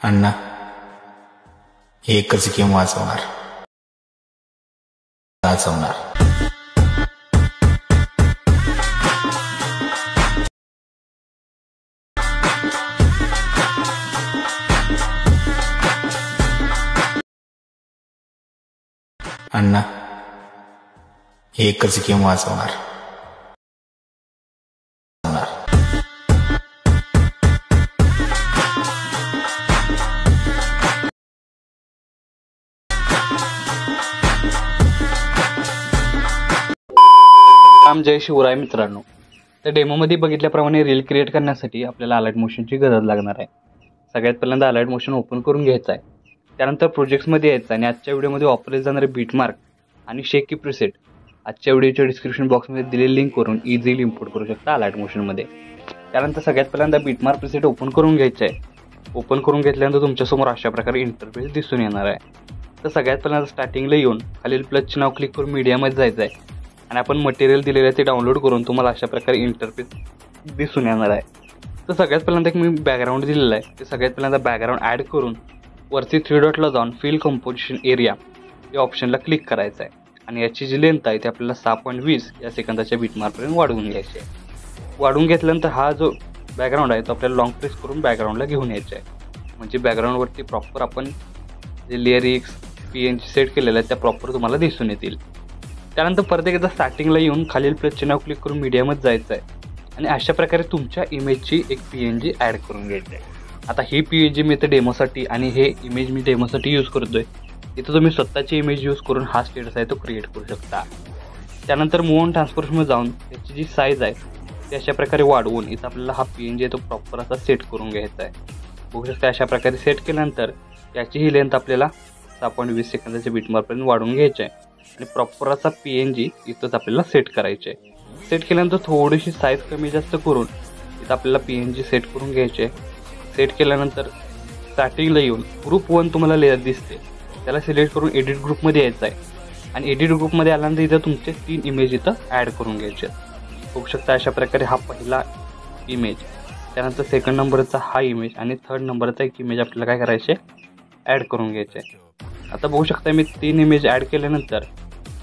अण्णा एकच गेम वाचवणार. अण्णा एकच गेम वाचवणार. जय शिवराय मित्रांनो, तर डेमोमध्ये बघितल्याप्रमाणे रील क्रिएट करण्यासाठी आपल्याला अलाइट मोशनची गरज लागणार आहे. सगळ्यात पहिल्यांदा अलाइट मोशन ओपन करून घ्यायचं आहे. त्यानंतर प्रोजेक्ट्समध्ये यायचं आणि आजच्या व्हिडिओमध्ये वापरले जाणारे बीटमार्क आणि शेकी प्रीसेट आजच्या व्हिडिओच्या डिस्क्रिप्शन बॉक्समध्ये दिलेली लिंक वरून इझिली इम्पोर्ट करू शकता अलाइट मोशनमध्ये. त्यानंतर सगळ्यात पहिल्यांदा बीटमार्क प्रीसेट ओपन करून घ्यायचं आहे. ओपन करून घेतल्यानंतर तुमच्यासमोर अशा प्रकारे इंटरफेस दिसून येणार आहे. तर सगळ्यात पहिल्यांदा स्टार्टिंगला येऊन खालील प्लसचे नाव क्लिक करून मीडियामध्ये जायचं आहे आणि आपण मटेरियल दिलेलं आहे ते डाउनलोड करून तुम्हाला अशा प्रकारे इंटरफेस दिसून येणार आहे. तर सगळ्यात पहिल्यांदा एक मी बॅकग्राऊंड दिलेलं आहे, ते सगळ्यात पहिल्यांदा बॅकग्राऊंड ॲड करून वरती 3 डॉटला जाऊन फिल कंपोजिशन एरिया या ऑप्शनला क्लिक करायचं आहे आणि याची जी लेंथ आहे ती आपल्याला 6.20 या सेकंदाच्या बीटमार्कपर्यंत वाढवून घ्यायची आहे. वाढवून घेतल्यानंतर हा जो बॅकग्राऊंड आहे तो आपल्याला लॉंग प्रेस करून बॅकग्राऊंडला घेऊन यायचा आहे. म्हणजे बॅकग्राऊंडवरती प्रॉपर आपण जे लिरिक्स PNG सेट केलेलं आहे त्या प्रॉपर तुम्हाला दिसून येतील. त्यानंतर परत एकदा स्टार्टिंगला येऊन खालील प्लसचे नाव क्लिक करून मीडियामध्ये जायचं आहे आणि अशा प्रकारे तुमच्या इमेजची एक PNG ॲड करून घ्यायची आहे. आता ही PNG मी इथं डेमोसाठी आणि हे इमेज मी डेमोसाठी यूज करतोय. इथं तुम्ही स्वतःची इमेज यूज करून हा स्टेटस आहे तो क्रिएट करू शकता. त्यानंतर मूव्ह ऑन ट्रान्सफॉर्मेशनमध्ये जाऊन त्याची जी साईज आहे ती अशा प्रकारे वाढवून इथं आपल्याला हा PNG आहे तो प्रॉपर असा सेट करून घ्यायचा आहे. बघू शकता अशा प्रकारे सेट केल्यानंतर याची ही लेंथ आपल्याला 6.20 सेकंदाच्या बीटमार्कपर्यंत वाढवून घ्यायची आहे आणि प्रॉपर असा PNG इथंच आपल्याला सेट करायचे आहे. सेट केल्यानंतर थोडीशी साईज कमी जास्त करून इथं आपल्याला PNG सेट करून घ्यायचे आहे. सेट केल्यानंतर स्टार्टिंगला येऊन ग्रुप 1 तुम्हाला लेअर दिसते त्याला सिलेक्ट करून एडिट ग्रुपमध्ये यायचं आहे आणि एडिट ग्रुपमध्ये आल्यानंतर इथं तुमचे 3 इमेज इथं ॲड करून घ्यायचे आहेत. बघू शकता अशा प्रकारे हा पहिला इमेज, त्यानंतर सेकंड नंबरचा हा इमेज आणि थर्ड नंबरचा एक इमेज आपल्याला काय करायचे ॲड करून घ्यायचे आहे. आता बघू शकता मी 3 इमेज ॲड केल्यानंतर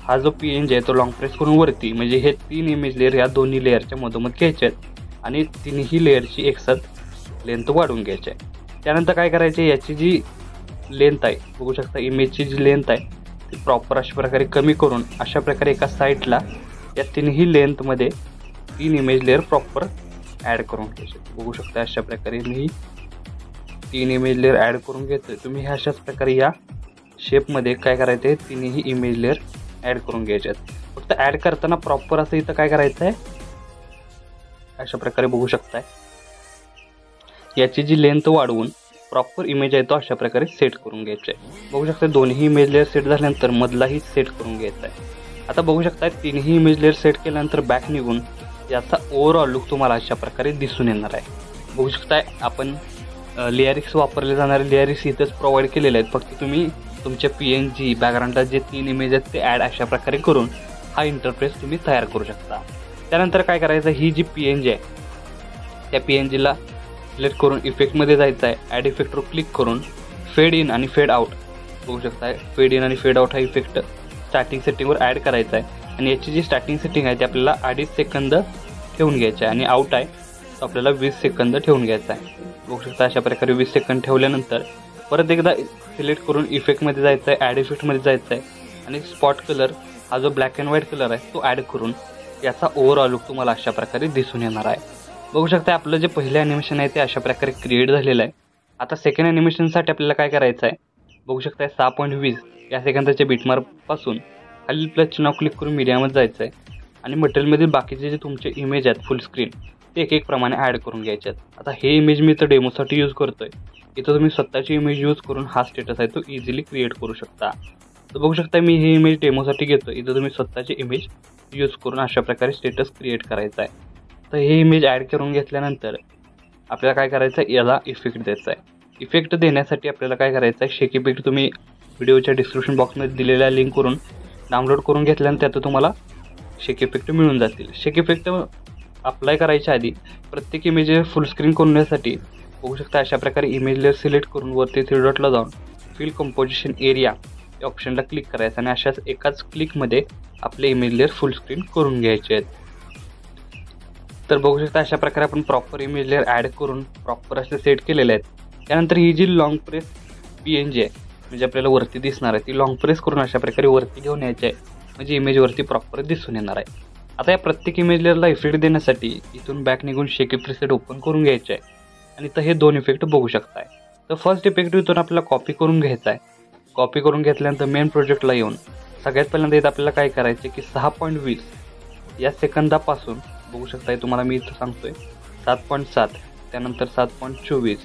हा जो PNG आहे तो लॉंग प्रेस करून वरती म्हणजे हे 3 इमेज लेअर या दोन्ही लेअरच्या मधोमध घ्यायचे आहेत आणि तिन्ही लेअरची एकसाथ लेंथ वाढवून घ्यायची आहे. त्यानंतर काय करायचे, याची जी लेंथ आहे बघू शकता इमेजची जी लेंथ आहे ती प्रॉपर अशा प्रकारे कमी करून अशा प्रकारे एका साईडला या तिन्ही लेंथमध्ये 3 इमेज लेअर प्रॉपर ॲड करून घ्यायचे. बघू शकता अशा प्रकारे मी 3 इमेज लेअर ॲड करून घेतोय. तुम्ही ह्या अशाच प्रकारे या शेपमध्ये काय करायचं आहे, तिन्ही इमेज लेअर ॲड करून घ्यायचे आहेत. फक्त ॲड करताना प्रॉपर असं इथं काय करायचं आहे अशा प्रकारे बघू शकताय याची जी लेंथ वाढवून प्रॉपर इमेज आहे तो अशा प्रकारे सेट करून घ्यायचा आहे. बघू शकता दोन्ही इमेज लेअर सेट झाल्यानंतर मधलाही सेट करून घ्यायचा आहे. आता बघू शकता तिन्ही इमेज लेअर सेट केल्यानंतर बॅक निघून याचा ओव्हरऑल लुक तुम्हाला अशा प्रकारे दिसून येणार आहे. बघू शकताय आपण लिरिक्स वापरले जाणारे लिरिक्स इथंच प्रोव्हाइड केलेले आहेत. फक्त तुम्ही तुमच्या PNG बॅकग्राऊंडला जे 3 इमेज आहेत ते ॲड अशा प्रकारे करून हा इंटरफेस तुम्ही तयार करू शकता. त्यानंतर काय करायचं, ही जी PNG आहे त्या PNGला सिलेक्ट करून इफेक्टमध्ये जायचं आहे. ॲड इफेक्टवर क्लिक करून फेड इन आणि फेड आउट बघू शकता फेड इन आणि फेड आउट हा इफेक्ट स्टार्टिंग सेटिंगवर ॲड करायचा आहे आणि याची जी स्टार्टिंग सेटिंग आहे ती आपल्याला 2.5 सेकंद ठेवून घ्यायचं आहे आणि आउट आहे तो आपल्याला 20 सेकंद ठेवून घ्यायचा आहे. बघू शकता अशा प्रकारे 20 सेकंद ठेवल्यानंतर परत एकदा सिलेक्ट करून इफेक्टमध्ये जायचं आहे, ॲड इफेक्टमध्ये जायचं आहे आणि स्पॉट कलर हा जो ब्लॅक अँड व्हाईट कलर आहे तो ॲड करून याचा ओव्हरऑल लुक तुम्हाला अशा प्रकारे दिसून येणार आहे. बघू शकता आपलं जे पहिलं ॲनिमेशन आहे ते अशा प्रकारे क्रिएट झालेलं आहे. आता सेकंड ॲनिमेशनसाठी आपल्याला काय करायचं आहे, बघू शकता 6.20 या सेकंदाच्या बीटमार्कपासून खालील प्लसचे नाव क्लिक करून मीडियामध्ये जायचं आहे आणि मटेरियलमधील बाकीचे जे तुमचे इमेज आहेत फुल स्क्रीन ते एक एक प्रमाणे ॲड करून घ्यायचे आहेत. आता हे इमेज मी तर डेमोसाठी यूज करतोय. इथं तुम्ही स्वतःची इमेज यूज करून हा स्टेटस आहे तो इझिली क्रिएट करू शकता. तर बघू शकता मी ही इमेज डेमोसाठी घेतो. इथं तुम्ही स्वतःची इमेज यूज करून अशा प्रकारे स्टेटस क्रिएट करायचा आहे. तर हे इमेज ॲड करून घेतल्यानंतर आपल्याला काय करायचं आहे, याला इफेक्ट द्यायचा आहे. इफेक्ट देण्यासाठी आपल्याला काय करायचं आहे, शेक इफेक्ट तुम्ही व्हिडिओच्या डिस्क्रिप्शन बॉक्समध्ये दिलेल्या लिंकवरून डाउनलोड करून घेतल्यानंतर त्यात तुम्हाला शेक इफेक्ट मिळून जातील. शेक इफेक्ट अप्लाय करायच्या आधी प्रत्येक इमेज फुल स्क्रीन करण्यासाठी बघू शकता अशा प्रकारे इमेज लेअर सिलेक्ट करून वरती 3 डॉटला जाऊन फिल कंपोजिशन एरिया या ऑप्शनला क्लिक करायचं आणि अशाच एकाच क्लिकमध्ये आपले इमेज लेअर फुल स्क्रीन करून घ्यायचे आहेत. तर बघू शकता अशा प्रकारे आपण प्रॉपर इमेज लेअर ॲड करून प्रॉपर असे सेट केलेले आहेत. त्यानंतर ही जी लॉंग प्रेस PNG आहे म्हणजे आपल्याला वरती दिसणार आहे ती लॉंग प्रेस करून अशा प्रकारे वरती घेऊन यायची आहे म्हणजे इमेज वरती प्रॉपर दिसून येणार आहे. आता या प्रत्येक इमेज लेअरला इफेक्ट देण्यासाठी इथून बॅक निघून शेकी प्रीसेट ओपन करून घ्यायचे आहे आणि तर हे 2 इफेक्ट बघू शकताय. तर फर्स्ट इफेक्ट इथून आपल्याला कॉपी करून घ्यायचा आहे. कॉपी करून घेतल्यानंतर मेन प्रोजेक्टला येऊन सगळ्यात पहिल्यांदा इथं आपल्याला काय करायचे की 6.20 या सेकंदापासून बघू शकताय तुम्हाला मी इथं सांगतोय 7.7 त्यानंतर 7.24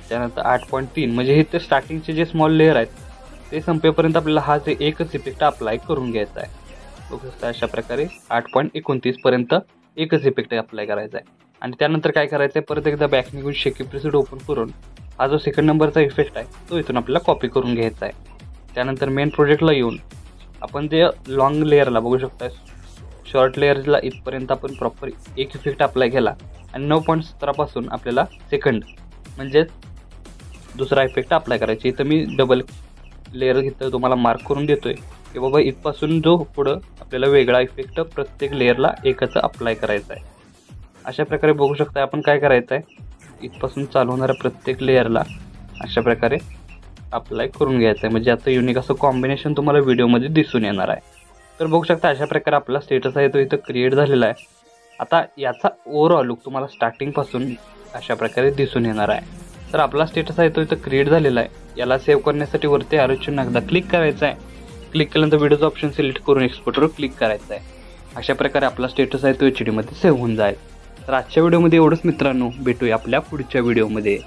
त्यानंतर 8.3 म्हणजे हे तर स्टार्टिंगचे जे स्मॉल लेअर आहेत ते संपेपर्यंत आपल्याला हा जे एकच इफेक्ट अप्लाय करून घ्यायचा आहे. बघू शकता अशा प्रकारे 8.29 पर्यंत एकच इफेक्ट अप्लाय करायचा आहे. आणि त्यानंतर काय करायचं आहे परत एकदा बॅक निघून शेकी प्रीसेट ओपन करून हा जो सेकंड नंबरचा इफेक्ट आहे तो इथून आपल्याला कॉपी करून घ्यायचा आहे. त्यानंतर मेन प्रोजेक्टला येऊन आपण जे लॉंग लेअरला बघू शकता शॉर्ट लेअरला इथपर्यंत आपण प्रॉपर एक इफेक्ट अप्लाय केला आणि 9.17 पासून आपल्याला सेकंड म्हणजे दुसरा इफेक्ट अप्लाय करायचा. इथं मी डबल लेअर घेतलं तुम्हाला मार्क करून देतोय की बाबा इथपासून जो पुढं आपल्याला वेगळा इफेक्ट प्रत्येक लेअरला एकच अप्लाय करायचा आहे. अशा प्रकारे बघू शकता आपण काय करायचं आहे इथपासून चालू होणाऱ्या प्रत्येक लेअरला अशा प्रकारे अप्लाय करून घ्यायचं आहे म्हणजे आता युनिक असं कॉम्बिनेशन तुम्हाला व्हिडिओमध्ये दिसून येणार आहे. तर बघू शकता अशा प्रकारे आपला स्टेटस आहे तो इथं क्रिएट झालेला आहे. आता याचा ओव्हरऑल लुक तुम्हाला स्टार्टिंगपासून अशा प्रकारे दिसून येणार आहे. तर आपला स्टेटस आहे तो इथं क्रिएट झालेला आहे. याला सेव्ह करण्यासाठी वरती ॲरो चिन्ह एकदा क्लिक करायचं आहे. क्लिक केल्यानंतर व्हिडिओचं ऑप्शन सिलेक्ट करून एक्सपोर्टवर क्लिक करायचं आहे. अशा प्रकारे आपला स्टेटस आहे तो HD मध्ये सेव्ह होऊन जाईल. तर आजच्या व्हिडिओमध्ये एवढंच मित्रांनो, भेटूया आपल्या पुढच्या व्हिडिओमध्ये.